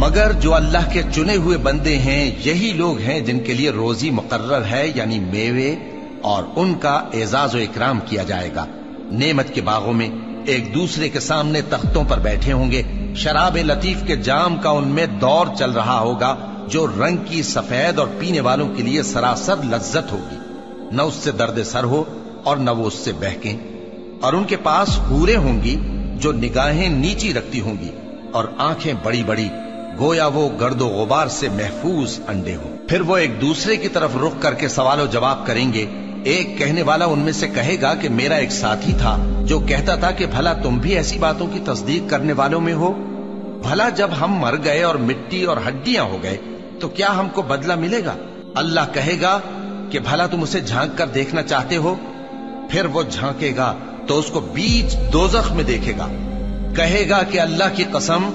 مگر جو اللہ کے چنے ہوئے بندے ہیں یہی لوگ ہیں جن کے لیے روزی مقرر ہے، یعنی میوے، اور ان کا اعزاز و اکرام کیا جائے گا۔ نعمت کے باغوں میں ایک دوسرے کے سامنے تختوں پر بیٹھے ہوں گے، شراب لطیف کے جام کا ان میں دور چل رہا ہوگا جو رنگ کی سفید اور پینے والوں کے لیے سراسر لذت ہوگی، نہ اس سے درد سر ہو اور نہ وہ اس سے بہکیں۔ اور ان کے پاس حوریں ہوں گی جو نگاہیں نیچی رکھتی ہوں گی اور آنکھیں بڑی بڑی، گویا وہ گرد و غبار سے محفوظ انڈے ہوں۔ پھر وہ ایک دوسرے کی طرف رخ کر کے سوال و جواب کریں گے۔ ایک کہنے والا ان میں سے کہے گا کہ میرا ایک ساتھی تھا جو کہتا تھا کہ بھلا تم بھی ایسی باتوں کی تصدیق کرنے والوں میں ہو؟ بھلا جب ہم مر گئے اور مٹی اور ہڈیاں ہو گئے تو کیا ہم کو بدلہ ملے گا؟ اللہ کہے گا کہ بھلا تم اسے جھانک کر دیکھنا چاہتے ہو؟ پھر وہ جھانکے گا تو اس کو بیچ دوزخ میں دیکھے گا، کہے گا کہ اللہ کی قسم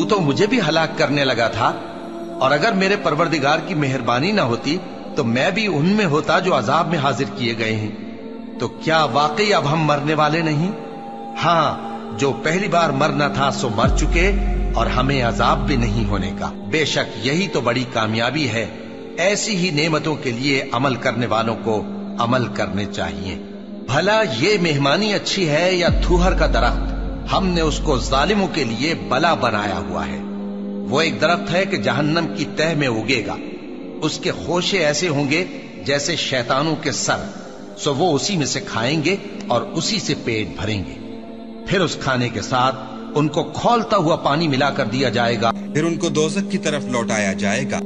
تو مجھے بھی ہلاک کرنے لگا تھا، اور اگر میرے پروردگار کی مہربانی نہ ہوتی تو میں بھی ان میں ہوتا جو عذاب میں حاضر کیے گئے ہیں۔ تو کیا واقعی اب ہم مرنے والے نہیں؟ ہاں، جو پہلی بار مرنا تھا سو مر چکے، اور ہمیں عذاب بھی نہیں ہونے کا۔ بے شک یہی تو بڑی کامیابی ہے۔ ایسی ہی نعمتوں کے لیے عمل کرنے والوں کو عمل کرنے چاہیے۔ بھلا یہ مہمانی اچھی ہے یا تھوہر کا درخت؟ ہم نے اس کو ظالموں کے لیے بلا بنایا ہوا ہے۔ وہ ایک درخت ہے کہ جہنم کی تہ میں اگے گا، اس کے خوشے ایسے ہوں گے جیسے شیطانوں کے سر، سو وہ اسی میں سے کھائیں گے اور اسی سے پیٹ بھریں گے۔ پھر اس کھانے کے ساتھ ان کو کھولتا ہوا پانی ملا کر دیا جائے گا، پھر ان کو دوزخ کی طرف لوٹایا جائے گا۔